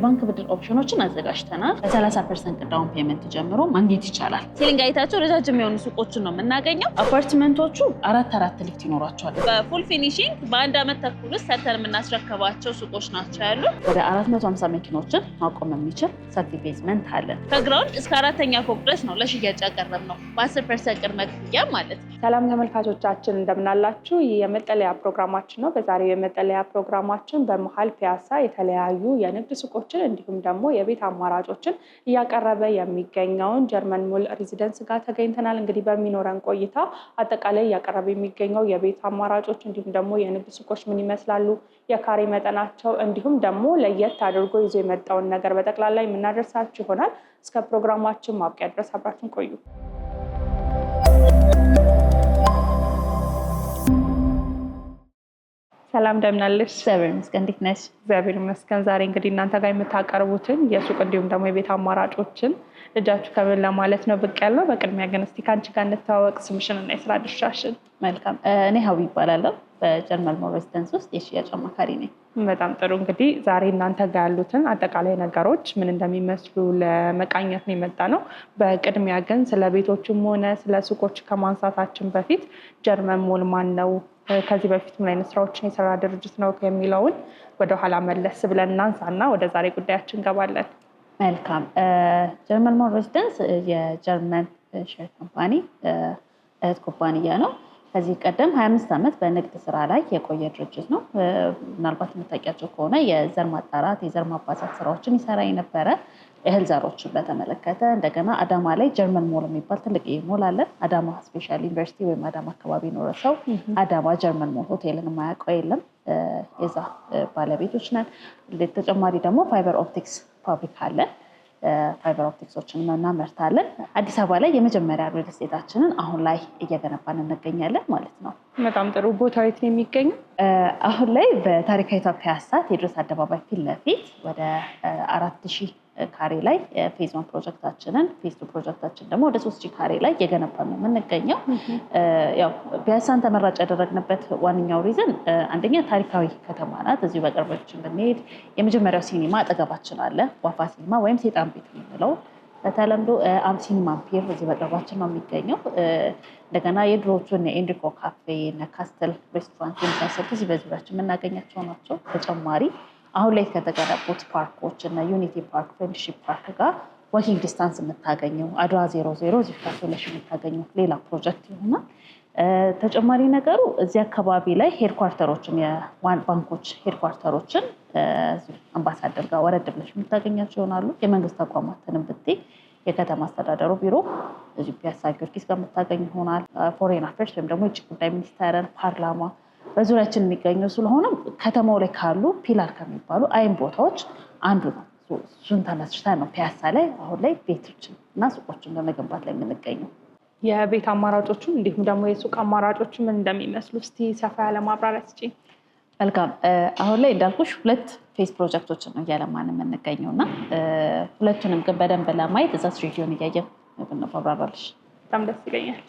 የባንክ ብድር ኦፕሽኖችን አዘጋጅተናል። በ30% ዳውን ፔመንት ጀምሮ ማግኘት ይቻላል። ሲሊንግ አይታቸው ረጃጅም የሆኑ ሱቆችን ነው የምናገኘው። አፓርትመንቶቹ አራት ሊፍት ይኖራቸዋል። በፉል ፊኒሺንግ በአንድ ዓመት ተኩል ውስጥ ሰርተን የምናስረከባቸው ሱቆች ናቸው ያሉ። ወደ 450 መኪኖችን ማቆም የሚችል ሰፊ ቤዝመንት አለን። ከግራውንድ እስከ 4ኛ ፎቅ ድረስ ነው ለሽያጭ ያቀረብነው በ10% ቅድመ ክፍያ ማለት ነው። ሰላም ተመልካቾቻችን እንደምናላችሁ። ይህ የመጠለያ ፕሮግራማችን ነው። በዛሬው የመጠለያ ፕሮግራማችን በመሃል ፒያሳ የተለያዩ የንግድ ሱቆችን እንዲሁም ደግሞ የቤት አማራጮችን እያቀረበ የሚገኘውን ጀርመን ሞል ሬዚደንስ ጋር ተገኝተናል። እንግዲህ በሚኖረን ቆይታ አጠቃላይ እያቀረበ የሚገኘው የቤት አማራጮች እንዲሁም ደግሞ የንግድ ሱቆች ምን ይመስላሉ፣ የካሬ መጠናቸው እንዲሁም ደግሞ ለየት አድርጎ ይዞ የመጣውን ነገር በጠቅላላ የምናደርሳችሁ ይሆናል። እስከ ፕሮግራማችን ማብቂያ ድረስ አብራችን ቆዩ። ሰላም እንደምናለሽ? እግዚአብሔር ይመስገን። እንዴት ነሽ? እግዚአብሔር ይመስገን። ዛሬ እንግዲህ እናንተ ጋር የምታቀርቡትን የሱቅ እንዲሁም ደግሞ የቤት አማራጮችን ልጃችሁ ከምን ለማለት ነው ብቅ ያለው። በቅድሚያ ግን እስቲ ከአንቺ ጋር እንተዋወቅ፣ ስምሽን እና የስራ ድርሻሽን። መልካም። እኔ ሀዊ ይባላለሁ። በጀርመን ሞል ሬዚደንስ ውስጥ የሽያጭ አማካሪ ነኝ። በጣም ጥሩ። እንግዲህ ዛሬ እናንተ ጋር ያሉትን አጠቃላይ ነገሮች ምን እንደሚመስሉ ለመቃኘት ነው የመጣ ነው። በቅድሚያ ግን ስለ ቤቶችም ሆነ ስለ ሱቆች ከማንሳታችን በፊት ጀርመን ሞል ማን ነው፣ ከዚህ በፊት ምን አይነት ስራዎችን የሰራ ድርጅት ነው የሚለውን ወደኋላ መለስ ብለን እናንሳና ወደ ዛሬ ጉዳያችን እንገባለን። መልካም። ጀርመን ሞል ሬዚደንስ የጀርመን ሼር ካምፓኒ እህት ኩባንያ ነው። ከዚህ ቀደም 25 ዓመት በንግድ ስራ ላይ የቆየ ድርጅት ነው። ምናልባት የምታውቂያቸው ከሆነ የዘር ማጣራት፣ የዘር ማባዛት ስራዎችን ይሰራ የነበረ እህል ዘሮችን በተመለከተ እንደገና አዳማ ላይ ጀርመን ሞል የሚባል ትልቅ ሞል አለ። አዳማ ስፔሻል ዩኒቨርሲቲ ወይም አዳማ አካባቢ ኖረ ሰው አዳማ ጀርመን ሞል ሆቴልን የማያውቀው የለም። የዛ ባለቤቶች ነን። ተጨማሪ ደግሞ ፋይበር ኦፕቲክስ ፋብሪካ አለ። ፋይበር ኦፕቲክሶችን እናመርታለን። አዲስ አበባ ላይ የመጀመሪያ ሪል ስቴታችንን አሁን ላይ እየገነባን እንገኛለን ማለት ነው። በጣም ጥሩ። ቦታው የት ነው የሚገኘው? አሁን ላይ በታሪካዊቷ ፒያሳ ቴዎድሮስ አደባባይ ፊት ለፊት ወደ 4000 ካሬ ላይ ፌዝ 1 ፕሮጀክታችንን፣ ፌዝ 2 ፕሮጀክታችን ደግሞ ወደ 3000 ካሬ ላይ እየገነባን ነው የምንገኘው። ያው ፒያሳን ተመራጭ ያደረግንበት ዋነኛው ሪዝን አንደኛ ታሪካዊ ከተማ ናት። እዚሁ በቅርባችን ብንሄድ የመጀመሪያው ሲኒማ አጠገባችን አለ። ዋፋ ሲኒማ ወይም ሴጣን ቤት የምንለው በተለምዶ ሲኒማ አምፒር እዚህ በቅርባችን ነው የሚገኘው። እንደገና የድሮዎቹን የኤንሪኮ ካፌ፣ ካስትል ሬስቶራንት የመሳሰሉት እዚህ በዙሪያችን የምናገኛቸው ናቸው። ተጨማሪ አሁን ላይ ከተገነቡት ፓርኮች እና ዩኒቲ ፓርክ፣ ፍሬንድሺፕ ፓርክ ጋር ዋኪንግ ዲስታንስ የምታገኘው አድዋ 00 እዚህ ካፌለሽ የምታገኘው ሌላ ፕሮጀክት ይሆናል። ተጨማሪ ነገሩ እዚህ አካባቢ ላይ ሄድኳርተሮችን የባንኮች ሄድኳርተሮችን አምባሳደር ጋር ወረድ ብለሽ የምታገኛቸው ይሆናሉ። የመንግስት ተቋማትንም ብትይ የከተማ አስተዳደሩ ቢሮ እዚህ ፒያሳ ጊዮርጊስ ጋር የምታገኝ ይሆናል። ፎሬን አፌርስ ወይም ደግሞ የውጭ ጉዳይ ሚኒስቴርን፣ ፓርላማ በዙሪያችን የሚገኙ ስለሆነ ከተማው ላይ ካሉ ፒላር ከሚባሉ አይን ቦታዎች አንዱ ነው። እሱን ተመስርተን ነው ፒያሳ ላይ አሁን ላይ ቤቶችን እና ሱቆችን በመገንባት ላይ የምንገኘው። የቤት አማራጮቹን እንዲሁም ደግሞ የሱቅ አማራጮቹ ምን እንደሚመስሉ እስቲ ሰፋ ያለ ማብራሪያ ስጪኝ። መልካም። አሁን ላይ እንዳልኩሽ 2 ፌዝ ፕሮጀክቶችን ነው እያለማን የምንገኘው እና ሁለቱንም ግን በደንብ ለማየት እዛ ስትሪዲዮን እያየን ብናብራራልሽ በጣም ደስ ይለኛል።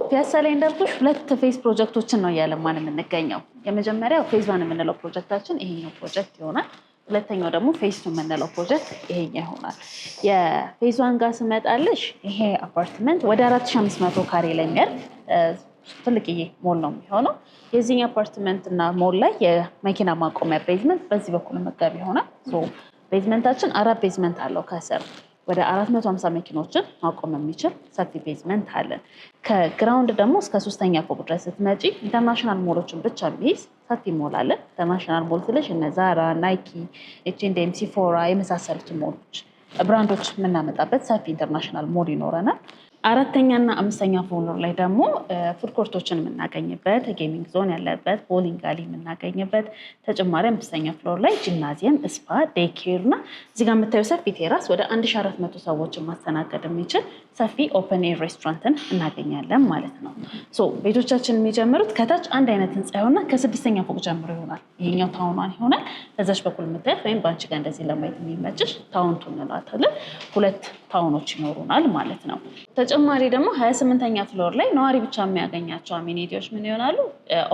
ፒያሳ ላይ እንዳልኩሽ 2 ፌዝ ፕሮጀክቶችን ነው እያለማን የምንገኘው። የመጀመሪያው ፌዝ 1 የምንለው ፕሮጀክታችን ይሄኛው ፕሮጀክት ይሆናል። ሁለተኛው ደግሞ ፌዝ 2 የምንለው ፕሮጀክት ይሄኛው ይሆናል። የፌዝ 1 ጋር ስመጣልሽ ይሄ አፓርትመንት ወደ 4500 ካሬ ላይ የሚያርፍ ትልቅዬ ሞል ነው የሚሆነው። የዚህኛው አፓርትመንት እና ሞል ላይ የመኪና ማቆሚያ ቤዝመንት በዚህ በኩል መጋቢ ይሆናል። ቤዝመንታችን 4 ቤዝመንት አለው። ከስር ወደ 450 መኪኖችን ማቆም የሚችል ሰፊ ቤዝመንት አለን። ከግራውንድ ደግሞ እስከ 3ኛ ፎቅ ድረስ ስትመጪ ኢንተርናሽናል ሞሎችን ብቻ የሚይዝ ሰፊ ሞል አለን። ኢንተርናሽናል ሞል ስልሽ እነ ዛራ፣ ናይኪ፣ ኤች&ኤም፣ ሲፎራ የመሳሰሉትን ሞሎች ብራንዶች የምናመጣበት ሰፊ ኢንተርናሽናል ሞል ይኖረናል። 4ኛና 5ኛ ፍሎር ላይ ደግሞ ፉድ ኮርቶችን የምናገኝበት፣ ጌሚንግ ዞን ያለበት፣ ቦሊንግ አሊ የምናገኝበት፣ ተጨማሪ 5ኛ ፍሎር ላይ ጂምናዚየም፣ ስፓ፣ ዴይኬር እና እዚህ ጋር የምታዩ ሰፊ ቴራስ ወደ 1400 ሰዎችን ማስተናገድ የሚችል ሰፊ ኦፕን ኤር ሬስቶራንትን እናገኛለን ማለት ነው። ቤቶቻችን የሚጀምሩት ከታች አንድ አይነት ህንፃ ይሆንና ከ6ኛ ፎቅ ጀምሮ ይሆናል። ይሄኛው ታውኗን ይሆናል። ከዛች በኩል የምታዩት ወይም በአንቺ ጋር እንደዚህ ለማየት የሚመችሽ ታውንቱ እንላታለን። 2 ታውኖች ይኖሩናል ማለት ነው። ተጨማሪ ደግሞ 28ኛ ፍሎር ላይ ነዋሪ ብቻ የሚያገኛቸው አሚኒቲዎች ምን ይሆናሉ?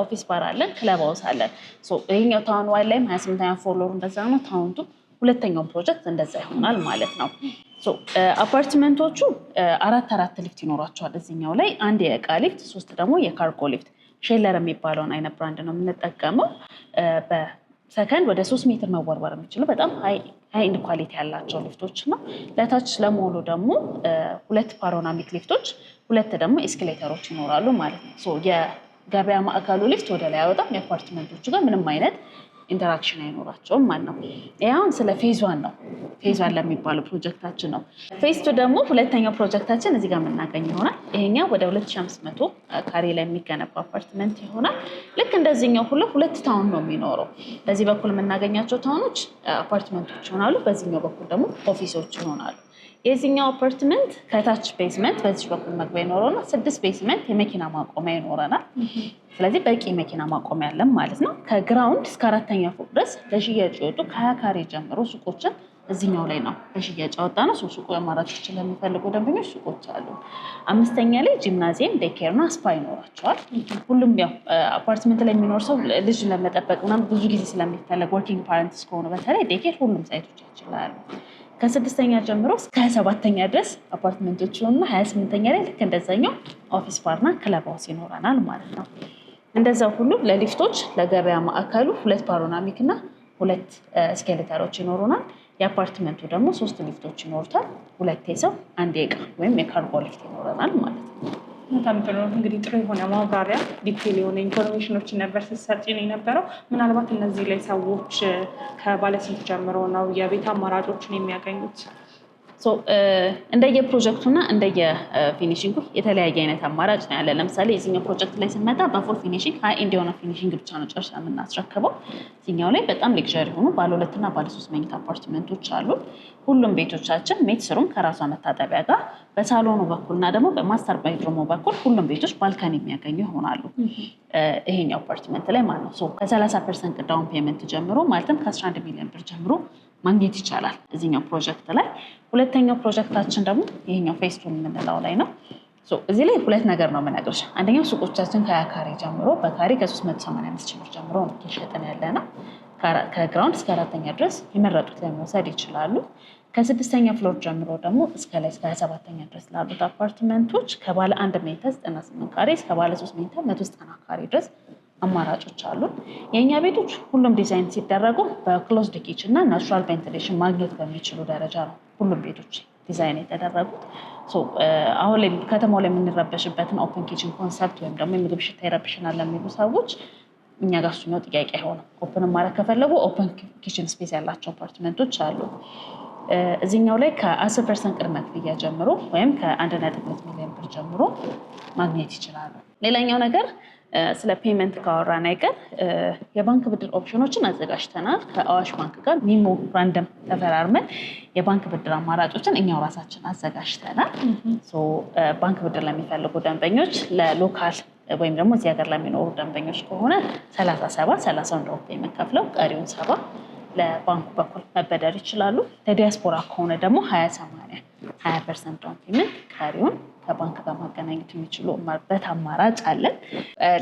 ኦፊስ ባር አለን፣ ክለብ ሃውስ አለን። ይሄኛው ታውን ዋን ላይም 28ኛ ፍሎር እንደዛ ነው። ታውንቱ ሁለተኛው ፕሮጀክት እንደዛ ይሆናል ማለት ነው። አፓርትመንቶቹ አራት ሊፍት ይኖራቸዋል። እዚህኛው ላይ አንድ የእቃ ሊፍት፣ 3 ደግሞ የካርጎ ሊፍት። ሼለር የሚባለውን አይነት ብራንድ ነው የምንጠቀመው። በሰከንድ ወደ 3 ሜትር መወርወር የሚችሉ በጣም ሃይ ኢንድ ኳሊቲ ያላቸው ሊፍቶች ነው። ለታች ለሞሉ ደግሞ 2 ፓኖራሚክ ሊፍቶች፣ 2 ደግሞ ኤስኬሌተሮች ይኖራሉ ማለት ነው። የገበያ ማዕከሉ ሊፍት ወደ ላይ አይወጣም። የአፓርትመንቶቹ ጋር ምንም አይነት ኢንተራክሽን አይኖራቸውም ማለት ነው። ይህ አሁን ስለ ፌዝ 1 ነው። ፌዝ 1 ለሚባለው ፕሮጀክታችን ነው። ፌዝ 2 ደግሞ ሁለተኛው ፕሮጀክታችን እዚህ ጋር የምናገኝ ይሆናል። ይሄኛው ወደ 2500 ካሬ ላይ የሚገነባ አፓርትመንት ይሆናል። ልክ እንደዚህኛው ሁሉ 2 ታውን ነው የሚኖረው። በዚህ በኩል የምናገኛቸው ታውኖች አፓርትመንቶች ይሆናሉ። በዚህኛው በኩል ደግሞ ኦፊሶች ይሆናሉ። የዚህኛው አፓርትመንት ከታች ቤዝመንት በዚህ በኩል መግቢያ ይኖረውና 6 ቤዝመንት የመኪና ማቆሚያ ይኖረናል። ስለዚህ በቂ መኪና ማቆሚያ ያለን ማለት ነው። ከግራውንድ እስከ 4ኛ ፎቅ ድረስ ለሽያጭ የወጡ ከ20 ካሬ ጀምሮ ሱቆችን እዚህኛው ላይ ነው ለሽያጭ ያወጣነው። ሱቁ አማራጮችን ለሚፈልጉ ደንበኞች ሱቆች አሉ። 5ኛ ላይ ጂምናዚየም፣ ዴይኬር እና ስፓ ይኖራቸዋል። ሁሉም ያው አፓርትመንት ላይ የሚኖር ሰው ልጅ ለመጠበቅ ምናምን ብዙ ጊዜ ስለሚፈለግ ወርኪንግ ፓረንትስ ከሆኑ በተለይ ዴይኬር ሁሉም ሳይቶች ይችላሉ። ከ6ኛ ጀምሮ እስከ 27ኛ ድረስ አፓርትመንቶች ይሆኑና 28ኛ ላይ ልክ እንደዛኛው ኦፊስ ባርና ክለብ ሃውስ ይኖረናል ማለት ነው። እንደዛው ሁሉ ለሊፍቶች ለገበያ ማዕከሉ 2 ፓኖራሚክ እና 2 ስኬሌተሮች ይኖሩናል። የአፓርትመንቱ ደግሞ 3 ሊፍቶች ይኖሩታል። 2 የሰው 1 የእቃ ወይም የካርጎ ሊፍት ይኖረናል ማለት ነው። በጣም ጥሩ። እንግዲህ ጥሩ የሆነ ማብራሪያ ዲቴል የሆነ ኢንፎርሜሽኖችን ነበር ስትሰጪን የነበረው። ምናልባት እነዚህ ላይ ሰዎች ከባለስንት ጀምሮ ነው የቤት አማራጮችን የሚያገኙት? እንደየ ፕሮጀክቱና እንደየ ፊኒሽንጉ የተለያየ አይነት አማራጭ ነው ያለ። ለምሳሌ የዚህኛው ፕሮጀክት ላይ ስንመጣ በፉል ፊኒሽንግ ሃይ ኤንድ የሆነ ፊኒሽንግ ብቻ ነው ጨርሳ የምናስረክበው። እዚህኛው ላይ በጣም ሌክዠሪ የሆኑ ባለ 2 እና ባለ 3 መኝታ አፓርትመንቶች አሉ። ሁሉም ቤቶቻችን ሜትስሩም ከራሷ መታጠቢያ ጋር በሳሎኑ በኩልና ደግሞ በማስተር ቤድሩሙ በኩል ሁሉም ቤቶች ባልካኒ የሚያገኙ ይሆናሉ። ይሄኛው አፓርትመንት ላይ ማለት ነው። ከ30% ዳውን ፔመንት ጀምሮ ማለትም ከ11 ሚሊዮን ብር ጀምሮ ማግኘት ይቻላል እዚህኛው ፕሮጀክት ላይ። ሁለተኛው ፕሮጀክታችን ደግሞ ይሄኛው ፌዝ 2 የምንለው ላይ ነው። እዚህ ላይ 2 ነገር ነው የምነግርሽ። አንደኛው ሱቆቻችን ከ20 ካሬ ጀምሮ በካሬ ከ385 ሺህ ብር ጀምሮ ነው እየሸጥን ያለ ነው። ከግራውንድ እስከ 4ኛ ድረስ የመረጡት ለመውሰድ ይችላሉ። ከ6ኛ ፍሎር ጀምሮ ደግሞ እስከ ላይ እስከ 27ኛ ድረስ ላሉት አፓርትመንቶች ከባለ 1 መኝታ 98 ካሬ እስከ ባለ 3 መኝታ 190 ካሬ ድረስ አማራጮች አሉ። የእኛ ቤቶች ሁሉም ዲዛይን ሲደረጉ በክሎዝድ ኪችን እና ናቹራል ቬንቲሌሽን ማግኘት በሚችሉ ደረጃ ነው ሁሉም ቤቶች ዲዛይን የተደረጉት። አሁን ላይ ከተማው ላይ የምንረበሽበትን ኦፕን ኪችን ኮንሰፕት ወይም ደግሞ የምግብ ሽታ ይረብሽናል ለሚሉ ሰዎች እኛ ጋር እሱኛው ጥያቄ አይሆንም። ኦፕን ማድረግ ከፈለጉ ኦፕን ኪችን ስፔስ ያላቸው አፓርትመንቶች አሉ። እዚህኛው ላይ ከ10% ቅድመ ክፍያ ጀምሮ ወይም ከ1.2 ሚሊዮን ብር ጀምሮ ማግኘት ይችላሉ። ሌላኛው ነገር ስለ ፔመንት ካወራን አይቀር የባንክ ብድር ኦፕሽኖችን አዘጋጅተናል። ከአዋሽ ባንክ ጋር ሚሞ ራንደም ተፈራርመን የባንክ ብድር አማራጮችን እኛው ራሳችን አዘጋጅተናል። ባንክ ብድር ለሚፈልጉ ደንበኞች ለሎካል ወይም ደግሞ እዚህ ሀገር ለሚኖሩ ደንበኞች ከሆነ 30 እንደው የምንከፍለው ቀሪውን 70 ለባንኩ በኩል መበደር ይችላሉ። ለዲያስፖራ ከሆነ ደግሞ 20% ዳውን ፔመንት ቀሪውን ከባንክ ጋር ማገናኘት የሚችሉበት አማራጭ አለን።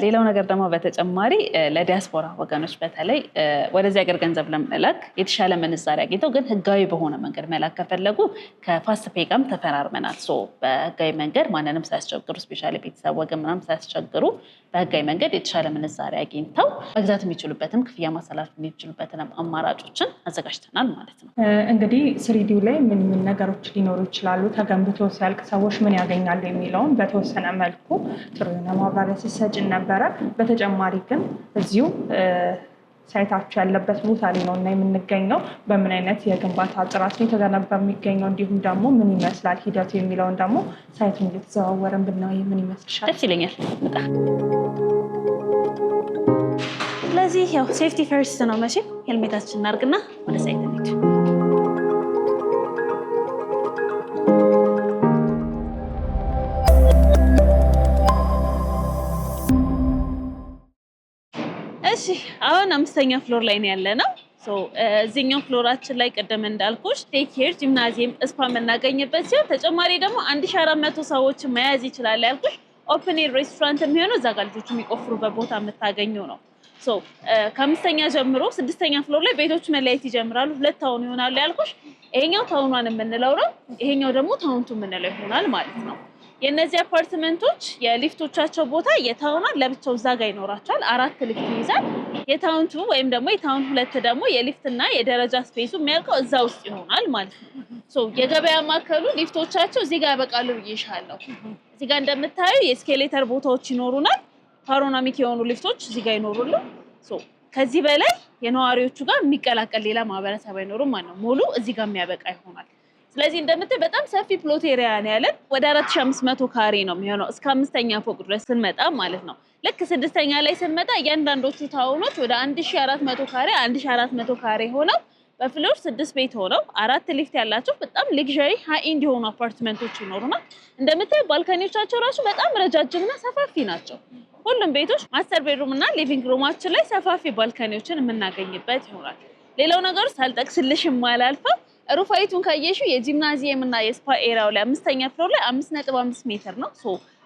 ሌላው ነገር ደግሞ በተጨማሪ ለዲያስፖራ ወገኖች በተለይ ወደዚህ ሀገር ገንዘብ ለመላክ የተሻለ ምንዛሪ አግኝተው ግን ህጋዊ በሆነ መንገድ መላክ ከፈለጉ ከፋስት ፔይ ጋርም ተፈራርመናል። በህጋዊ መንገድ ማንንም ሳያስቸግሩ ስፔሻሊ ቤተሰብ ወገን ምናምን ሳያስቸግሩ በህጋዊ መንገድ የተሻለ ምንዛሪ አግኝተው መግዛት የሚችሉበትም ክፍያ ማስተላለፍ የሚችሉበትን አማራጮችን አዘጋጅተናል ማለት ነው። እንግዲህ ስሪዲው ላይ ምን ነገሮች ሊኖሩ ይችላሉ፣ ተገንብቶ ሲያልቅ ሰዎች ምን ያገኛሉ የሚለውን በተወሰነ መልኩ ጥሩ የሆነ ማብራሪያ ሲሰጭን ነበረ። በተጨማሪ ግን እዚሁ ሳይታችሁ ያለበት ቦታ ላይ ነው እና የምንገኘው በምን አይነት የግንባታ ጥራት የተገነባ የሚገኘው እንዲሁም ደግሞ ምን ይመስላል ሂደቱ የሚለውን ደግሞ ሳይቱን እየተዘዋወረን ብናይ ምን ይመስልሻል? ደስ ይለኛል በጣም። ስለዚህ ያው ሴፍቲ ፈርስት ነው። መቼም ሄልሜታችን እናድርግና ወደ ሳይት እንሂድ። እሺ አሁን 5ኛ ፍሎር ላይ ነው ያለነው። እዚህኛው ፍሎራችን ላይ ቀደም እንዳልኩሽ ዴይኬር፣ ጂምናዚየም፣ ስፓ የምናገኝበት ሲሆን ተጨማሪ ደግሞ 1400 ሰዎችን መያዝ ይችላል ያልኩሽ ኦፕን ኤር ሬስቶራንት የሚሆነው እዛ ጋር ልጆች የሚቆፍሩበት ቦታ የምታገኘው ነው። ከአምስተኛ ጀምሮ ስድስተኛ ፍሎር ላይ ቤቶች መለያየት ይጀምራሉ። 2 ታውን ይሆናሉ ያልኩሽ። ይሄኛው ታውን1 የምንለው ነው። ይሄኛው ደግሞ ታውን2 የምንለው ይሆናል ማለት ነው። የነዚህ አፓርትመንቶች የሊፍቶቻቸው ቦታ የታውን1 ለብቻው እዛ ጋር ይኖራቸዋል። 4 ሊፍት ይይዛል። የታውን2 ወይም ደግሞ የታውን2 ደግሞ የሊፍትና የደረጃ ስፔሱ የሚያልቀው እዛ ውስጥ ይሆናል ማለት ነው። የገበያ ማዕከሉ ሊፍቶቻቸው እዚህ ጋር ያበቃሉ ብዬሻለሁ። እዚህ ጋር እንደምታዩ የኤስኬሌተር ቦታዎች ይኖሩናል። ፓኖራሚክ የሆኑ ሊፍቶች እዚህ ጋር ይኖሩሉ። ከዚህ በላይ የነዋሪዎቹ ጋር የሚቀላቀል ሌላ ማህበረሰብ አይኖርም ማለት ነው። ሙሉ እዚህ ጋር የሚያበቃ ይሆናል። ስለዚህ እንደምታይ በጣም ሰፊ ፕሎት ኤሪያ ነው ያለን። ወደ 4500 ካሬ ነው የሚሆነው እስከ 5ኛ ፎቅ ድረስ ስንመጣ ማለት ነው። ልክ 6ኛ ላይ ስንመጣ እያንዳንዶቹ ታውኖች ወደ 1400 ካሬ 1400 ካሬ ሆነው በፍሎር 6 ቤት ሆነው 4 ሊፍት ያላቸው በጣም ሌክዠሪ ሃይ ኤንድ የሆኑ አፓርትመንቶች ይኖሩናል። እንደምታይ ባልኮኒዎቻቸው ራሱ በጣም ረጃጅምና ሰፋፊ ናቸው። ሁሉም ቤቶች ማስተር ቤድሩም እና ሊቪንግ ሩማችን ላይ ሰፋፊ ባልኮኒዎችን የምናገኝበት ይሆናል። ሌላው ነገር ሳልጠቅስልሽ የማላልፈው ሩፋይቱን ካየሽው የጂምናዚየም እና የስፓ ኤሪያው ላይ 5ኛ ፍሎር ላይ 5.5 ሜትር ነው።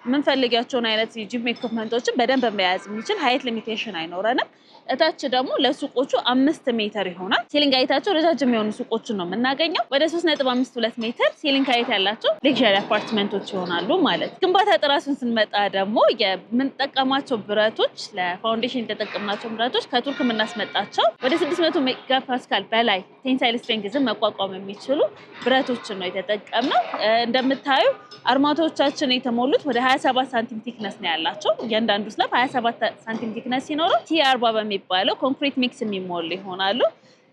የምንፈልጋቸውን አይነት የጂም ኢኩፕመንቶችን በደንብ መያዝ የሚችል ሃይት ሊሚቴሽን አይኖረንም። እታች ደግሞ ለሱቆቹ 5 ሜትር ይሆናል። ሲሊንግ ሃይታቸው ረጃጅም የሆኑ ሱቆችን ነው የምናገኘው። ወደ 3.52 ሜትር ሲሊንግ ሃይት ያላቸው ሌክዠሪ አፓርትመንቶች ይሆናሉ ማለት። ግንባታ ጥራቱን ስንመጣ ደግሞ የምንጠቀማቸው ብረቶች ለፋውንዴሽን የተጠቀምናቸው ብረቶች ከቱርክ የምናስመጣቸው ወደ 600 ሜጋ ፓስካል በላይ ቴንሳይል ስትሬንግዝን መቋቋም የሚችሉ ብረቶችን ነው የተጠቀምነው። እንደምታዩ አርማታዎቻችን የተሞሉት ወደ 27 ሳንቲም ቲክነስ ነው ያላቸው። እያንዳንዱ ስላብ 27 ሳንቲም ቲክነስ ሲኖረው T40 በሚባለው ኮንክሪት ሚክስ የሚሞሉ ይሆናሉ።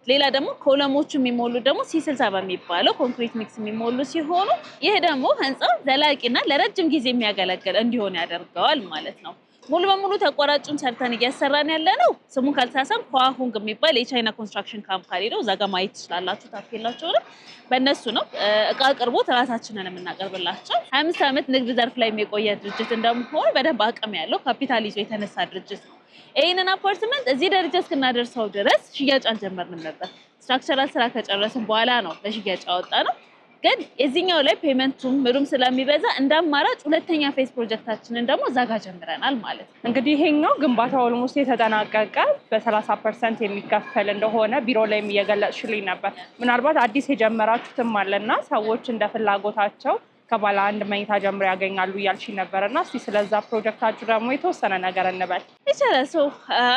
ሌላ ደግሞ ኮለሞቹ የሚሞሉ ደግሞ C60 በሚባለው ኮንክሪት ሚክስ የሚሞሉ ሲሆኑ ይህ ደግሞ ህንፃው ዘላቂና ለረጅም ጊዜ የሚያገለግል እንዲሆን ያደርገዋል ማለት ነው። ሙሉ በሙሉ ተቋራጩን ሰርተን እያሰራን ያለ ነው። ስሙን ካልተሳሳም ኳሁንግ የሚባል የቻይና ኮንስትራክሽን ካምፓኒ ነው። እዛ ጋር ማየት ትችላላችሁ ታፔላቸው ነው። በእነሱ ነው እቃ አቅርቦት ራሳችንን የምናቀርብላቸው። 25 ዓመት ንግድ ዘርፍ ላይ የቆየ ድርጅት እንደመሆኑ በደንብ አቅም ያለው ካፒታል ይዞ የተነሳ ድርጅት ነው። ይህንን አፓርትመንት እዚህ ደረጃ እስክናደርሰው ድረስ ሽያጭ አልጀመርንም ነበር። ስትራክቸራል ስራ ከጨረስን በኋላ ነው ለሽያጭ ያወጣ ነው። ግን የዚህኛው ላይ ፔመንቱም ምሩም ስለሚበዛ እንደ አማራጭ 2ኛ ፌዝ ፕሮጀክታችንን ደግሞ እዛ ጋር ጀምረናል ማለት ነው። እንግዲህ ይሄኛው ግንባታው ኦልሞስት የተጠናቀቀ በ30% የሚከፈል እንደሆነ ቢሮ ላይም እየገለጽሽልኝ ነበር። ምናልባት አዲስ የጀመራችሁትም አለና ሰዎች እንደ ፍላጎታቸው ከባለ 1 መኝታ ጀምሮ ያገኛሉ እያልሽ ነበርና እስቲ ስለዛ ፕሮጀክታችሁ ደግሞ የተወሰነ ነገር እንበል ይቻላል።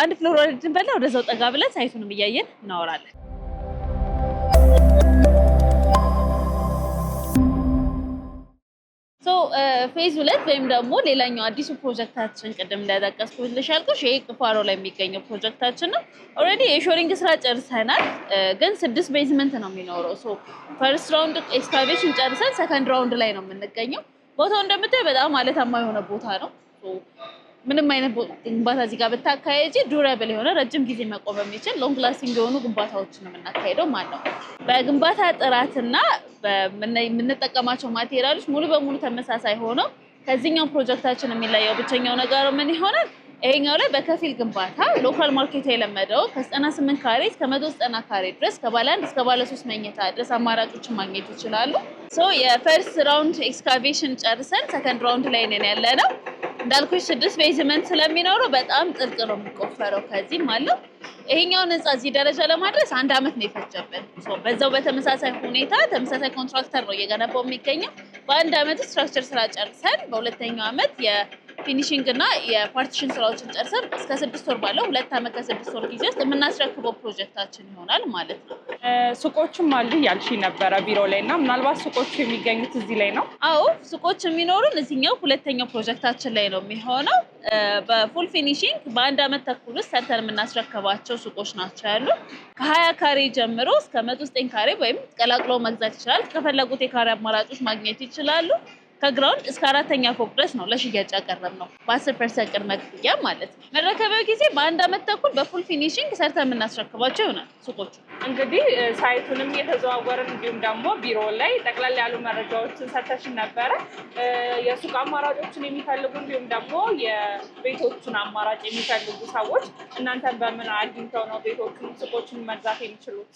አንድ ፍሎር ወርድን በላ ወደዛው ጠጋ ብለን ሳይቱንም እያየን እናወራለን። ፌዝ 2 ወይም ደግሞ ሌላኛው አዲሱ ፕሮጀክታችን ቅድም እንደጠቀስኩልሽ ያልኩሽ ይሄ ቁፋሮ ላይ የሚገኘው ፕሮጀክታችን ነው። ኦልሬዲ የሾሪንግ ስራ ጨርሰናል፣ ግን 6 ቤዝመንት ነው የሚኖረው። ፈርስት ራውንድ ኤክስካቬሽን ጨርሰን ሰከንድ ራውንድ ላይ ነው የምንገኘው። ቦታው እንደምታይ በጣም አለታማ የሆነ ቦታ ነው። ምንም አይነት ግንባታ እዚህ ጋር ብታካሄጂ ዱራብል የሆነ ረጅም ጊዜ መቆም የሚችል ሎንግ ላስቲንግ የሆኑ ግንባታዎችን ነው የምናካሄደው ማለት ነው። በግንባታ ጥራትና የምንጠቀማቸው ማቴሪያሎች ሙሉ በሙሉ ተመሳሳይ ሆነው ከዚህኛው ፕሮጀክታችን የሚለየው ብቸኛው ነገር ምን ይሆናል? ይሄኛው ላይ በከፊል ግንባታ ሎካል ማርኬት የለመደው ከ98 ካሬ እስከ 190 ካሬ ድረስ ከባለ 1 እስከ ባለ 3 መኝታ ድረስ አማራጮችን ማግኘት ይችላሉ። የፈርስት ራውንድ ኤክስካቬሽን ጨርሰን ሰከንድ ራውንድ ላይ ነን ያለነው። እንዳልኩሽ 6 ቤዝመንት ስለሚኖረው በጣም ጥልቅ ነው የሚቆፈረው። ከዚህም አለው ይሄኛውን ህንፃ እዚህ ደረጃ ለማድረስ 1 ዓመት ነው የፈጀብን። በዛው በተመሳሳይ ሁኔታ ተመሳሳይ ኮንትራክተር ነው እየገነባው የሚገኘው። በ1 ዓመት ስትራክቸር ስራ ጨርሰን በ2ኛው ዓመት የፊኒሺንግ እና የፓርቲሽን ስራዎችን ጨርሰን እስከ 6 ወር ባለው 2 ዓመት ከ6 ወር ጊዜ ውስጥ የምናስረክበው ፕሮጀክታችን ይሆናል ማለት ነው። ሱቆችም አሉ ያልሽ ነበረ ቢሮ ላይ እና ምናልባት ሱቆቹ የሚገኙት እዚህ ላይ ነው? አዎ ሱቆች የሚኖሩን እዚህኛው 2ኛው ፕሮጀክታችን ላይ ነው የሚሆነው። በፉል ፊኒሺንግ በ1 ዓመት ተኩል ውስጥ ሰርተን የምናስረክባቸው ሱቆች ናቸው ያሉ። ከ20 ካሬ ጀምሮ እስከ 109 ካሬ ወይም ቀላቅሎ መግዛት ይችላል። ከፈለጉት የካሬ አማራጮች ማግኘት ይችላሉ። ከግራውንድ እስከ 4ኛ ፎቅ ድረስ ነው ለሽያጭ ያቀረብነው በ10% ቅድመ ክፍያ ማለት ነው። መረከቢያው ጊዜ በ1 ዓመት ተኩል በፉል ፊኒሺንግ ሰርተን የምናስረክባቸው ይሆናል ሱቆቹ። እንግዲህ ሳይቱንም የተዘዋወርን እንዲሁም ደግሞ ቢሮ ላይ ጠቅላላ ያሉ መረጃዎችን ሰተሽን ነበረ። የሱቅ አማራጮችን የሚፈልጉ እንዲሁም ደግሞ የቤቶችን አማራጭ የሚፈልጉ ሰዎች እናንተን በምን አግኝተው ነው ቤቶችን ሱቆችን መግዛት የሚችሉት?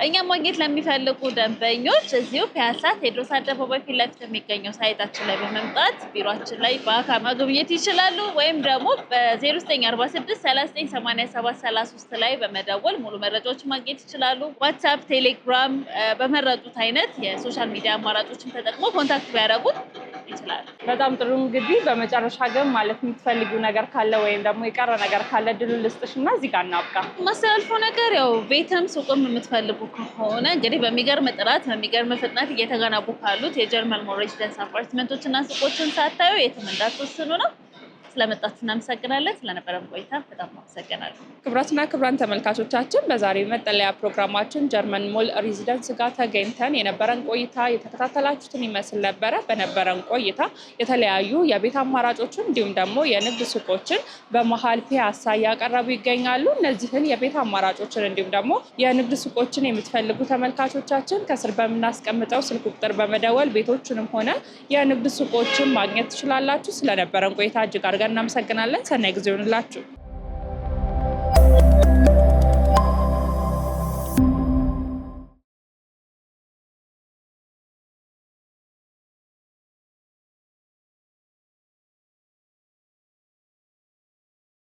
እኛ ማግኘት ለሚፈልጉ ደንበኞች እዚሁ ፒያሳ ቴዎድሮስ አደባባይ ፊት ለፊት የሚገኘው ሳይታችን ላይ በመምጣት ቢሮአችን ላይ በአካል ማግኘት ይችላሉ። ወይም ደግሞ በ0946 398733 ላይ በመደወል ሙሉ መረጃዎችን ማግኘት ይችላሉ። ዋትስአፕ፣ ቴሌግራም በመረጡት አይነት የሶሻል ሚዲያ አማራጮችን ተጠቅሞ ኮንታክት ቢያደርጉት ይችላሉ። በጣም ጥሩ። እንግዲህ በመጨረሻ ግን ማለት የምትፈልጊው ነገር ካለ ወይም ደግሞ የቀረ ነገር ካለ ድሉን ልስጥሽ እና እዚህ ጋር እናብቃ። ማስተላልፈው ነገር ያው ቤትም ሱቅም የምትፈልጉ ከሆነ እንግዲህ በሚገርም ጥራት በሚገርም ፍጥነት እየተገነቡ ካሉት የጀርመን ሞል ሬዚደንስ አፓርትመንቶች እና ሱቆችን ሳታዩ የትም እንዳትወስኑ ነው። ስለመጣችሁ እናመሰግናለን። ስለነበረን ቆይታ በጣም አመሰግናለሁ። ክቡራትና ክቡራን ተመልካቾቻችን በዛሬው መጠለያ ፕሮግራማችን ጀርመን ሞል ሬዚደንስ ጋር ተገኝተን የነበረን ቆይታ የተከታተላችሁትን ይመስል ነበረ። በነበረን ቆይታ የተለያዩ የቤት አማራጮችን እንዲሁም ደግሞ የንግድ ሱቆችን በመሀል ፒያሳ እያቀረቡ ይገኛሉ። እነዚህን የቤት አማራጮችን እንዲሁም ደግሞ የንግድ ሱቆችን የምትፈልጉ ተመልካቾቻችን ከስር በምናስቀምጠው ስልክ ቁጥር በመደወል ቤቶችንም ሆነ የንግድ ሱቆችን ማግኘት ትችላላችሁ። ስለነበረን ቆይታ እጅግ አድርገን እናመሰግናለን። ሰናይ ጊዜ ይሁንላችሁ።